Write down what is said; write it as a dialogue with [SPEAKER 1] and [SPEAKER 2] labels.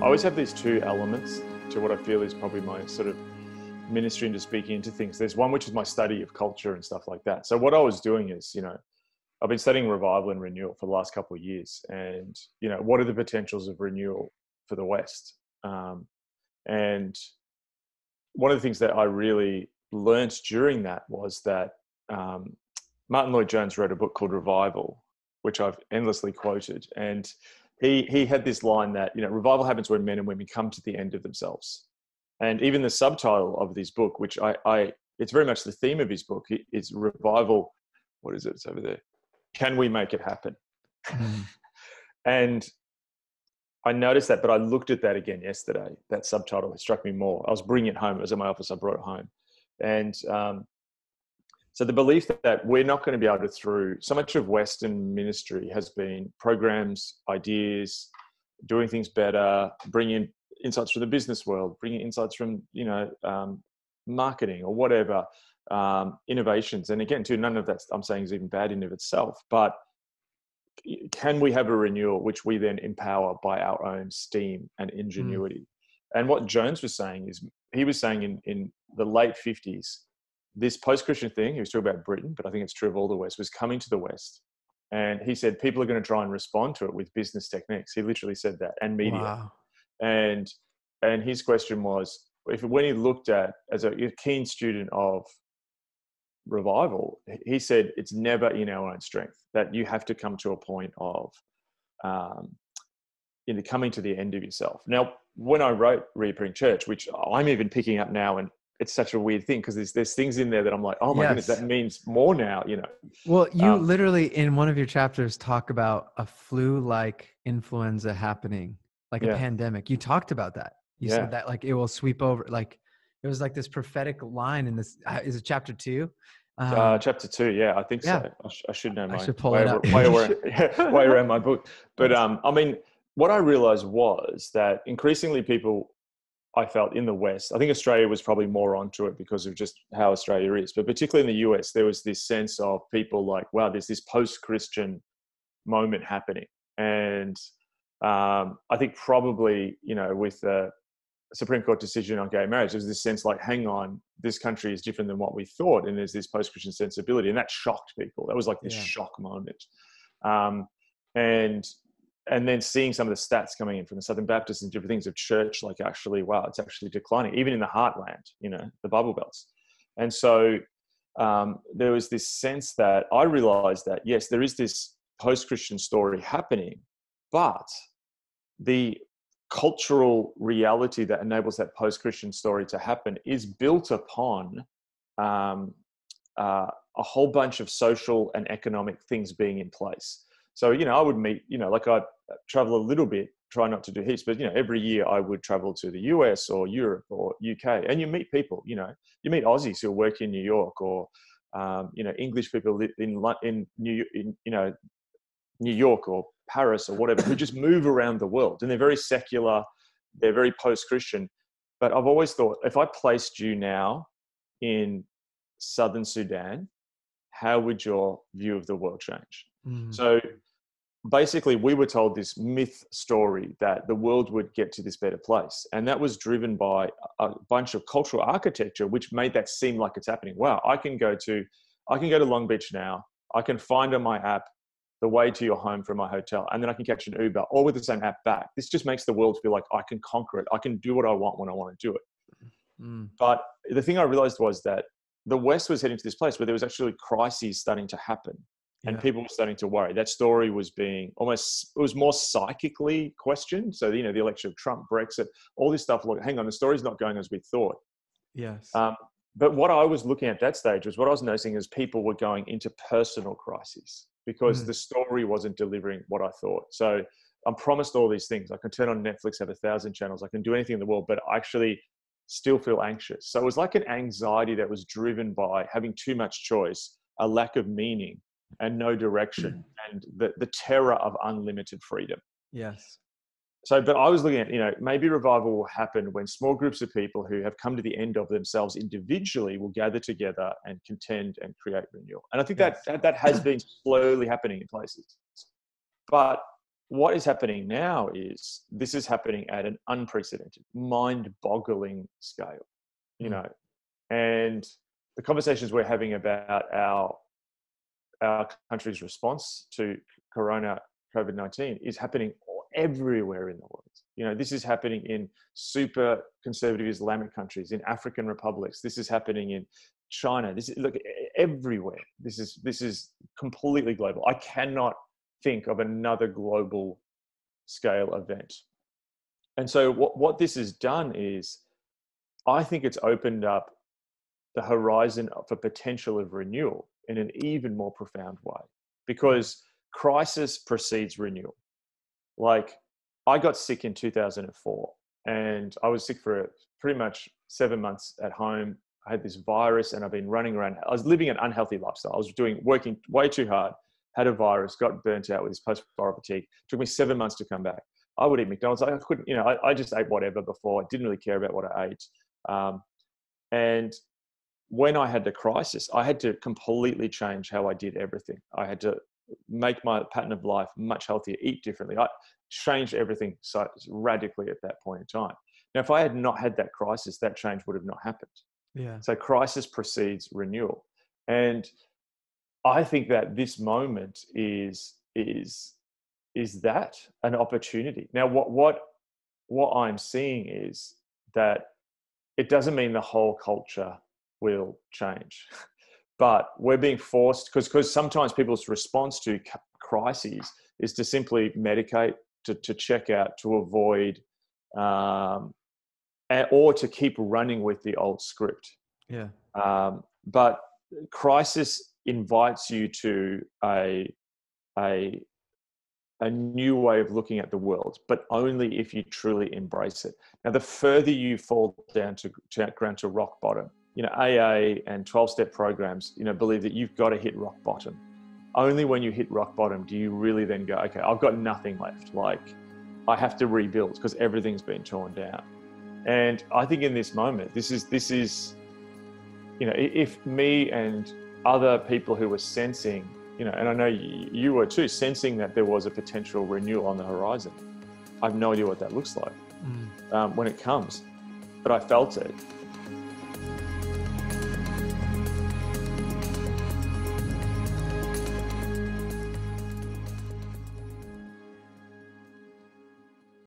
[SPEAKER 1] I always have these two elements to what I feel is probably my sort of ministry into speaking into things. There's one which is my study of culture and stuff like that. So what I was doing is, I've been studying revival and renewal for the last couple of years, and what are the potentials of renewal for the West? And one of the things that I really learnt during that was that Martin Lloyd-Jones wrote a book called Revival, which I've endlessly quoted, and he had this line that revival happens when men and women come to the end of themselves. And even the subtitle of this book, which it's very much the theme of his book, is revival. What is it? It's over there. Can we make it happen? And I noticed that, but I looked at that again yesterday. That subtitle, it struck me more. I was bringing it home. It was in my office. I brought it home. And so the belief that we're not going to be able to, through so much of Western ministry has been programs, ideas, doing things better, bringing insights from the business world, bringing insights from, marketing or whatever, innovations. And again, too, none of that I'm saying is even bad in of itself, but can we have a renewal which we then empower by our own steam and ingenuity? And what Jones was saying is, he was saying in the late 50s, this post-Christian thing, he was talking about Britain, but I think it's true of all the West, was coming to the West. And he said, people are going to try and respond to it with business techniques. He literally said that, and media. Wow. And his question was, when he looked at, as a keen student of revival, he said, it's never in our own strength, that you have to come to a point of coming to the end of yourself. Now, when I wrote Reappearing Church, which I'm even picking up now, and it's such a weird thing because there's things in there that I'm like, oh my goodness, that means more now,
[SPEAKER 2] Well, you literally in one of your chapters talk about a flu-like influenza happening, like a pandemic. You talked about that. You said that like it will sweep over, like it was like this prophetic line in this. Is it chapter 2?
[SPEAKER 1] Chapter 2, yeah, I think so. I should know.
[SPEAKER 2] I should pull it up.
[SPEAKER 1] way around my book. But I mean, what I realized was that increasingly people, I felt in the West, I think Australia was probably more onto it because of just how Australia is, but particularly in the US, there was this sense of people like, wow, there's this post-Christian moment happening. And I think probably, with the Supreme Court decision on gay marriage, there was this sense like, hang on, this country is different than what we thought. And there's this post-Christian sensibility, and that shocked people. That was like this shock moment. And then seeing some of the stats coming in from the Southern Baptists and different things of church, like actually, wow, it's actually declining, even in the heartland, the Bible Belts. And so there was this sense that I realized that, yes, there is this post-Christian story happening, but the cultural reality that enables that post-Christian story to happen is built upon a whole bunch of social and economic things being in place. So, I would meet, like I travel a little bit, try not to do heaps, but, every year I would travel to the US or Europe or UK, and you meet people, you meet Aussies who work in New York, or, English people live in New York or Paris or whatever, who just move around the world, and they're very secular, they're very post-Christian. But I've always thought, if I placed you now in Southern Sudan, how would your view of the world change? So basically, we were told this myth story that the world would get to this better place. And that was driven by a bunch of cultural architecture, which made that seem like it's happening. Wow, I can go to Long Beach now. I can find on my app the way to your home from my hotel, and then I can catch an Uber, all with the same app back. This just makes the world feel like I can conquer it. I can do what I want when I want to do it. But the thing I realized was that the West was heading to this place where there was actually crises starting to happen. And people were starting to worry. That story was being it was more psychically questioned. So, the election of Trump, Brexit, all this stuff. Look, hang on, the story's not going as we thought.
[SPEAKER 2] Yes.
[SPEAKER 1] But what I was looking at that stage was what I was noticing is people were going into personal crises because the story wasn't delivering what I thought. So I'm promised all these things. I can turn on Netflix, have 1,000 channels. I can do anything in the world, but I actually still feel anxious. So it was like an anxiety that was driven by having too much choice, a lack of meaning, and no direction, and the terror of unlimited freedom.
[SPEAKER 2] Yes.
[SPEAKER 1] So, but I was looking at, maybe revival will happen when small groups of people who have come to the end of themselves individually will gather together and contend and create renewal. And I think that has been slowly happening in places. But what is happening now is this is happening at an unprecedented, mind-boggling scale, you know, and the conversations we're having about our country's response to COVID-19 is happening everywhere in the world. You know, this is happening in super conservative Islamic countries, in African republics. This is happening in China. This is, look, everywhere. This is completely global. I cannot think of another global scale event. And so what this has done is, I think it's opened up the horizon for potential of renewal in an even more profound way, because crisis precedes renewal. Like, I got sick in 2004 and I was sick for pretty much 7 months at home. I had this virus and I've been running around. I was living an unhealthy lifestyle. I was working way too hard, had a virus, got burnt out with this post-viral fatigue. It took me 7 months to come back. I would eat McDonald's. I couldn't, you know, I just ate whatever before. I didn't really care about what I ate. And when I had the crisis, I had to completely change how I did everything. I had to make my pattern of life much healthier, eat differently. I changed everything so radically at that point in time. Now, if I had not had that crisis, that change would have not happened.
[SPEAKER 2] Yeah.
[SPEAKER 1] So crisis precedes renewal. And I think that this moment is that an opportunity. Now, what I'm seeing is that it doesn't mean the whole culture will change, but we're being forced, because sometimes people's response to crises is to simply medicate, to check out, to avoid, or to keep running with the old script.
[SPEAKER 2] Yeah.
[SPEAKER 1] But crisis invites you to a new way of looking at the world, but only if you truly embrace it. Now, the further you fall down to rock bottom, you know, AA and 12-step programs, you know, believe that you've got to hit rock bottom. Only when you hit rock bottom do you really then go, okay, I've got nothing left. Like, I have to rebuild because everything's been torn down. And I think in this moment, this is, you know, if me and other people who were sensing, you know, and I know you were too, sensing that there was a potential renewal on the horizon. I have no idea what that looks like when it comes, but I felt it.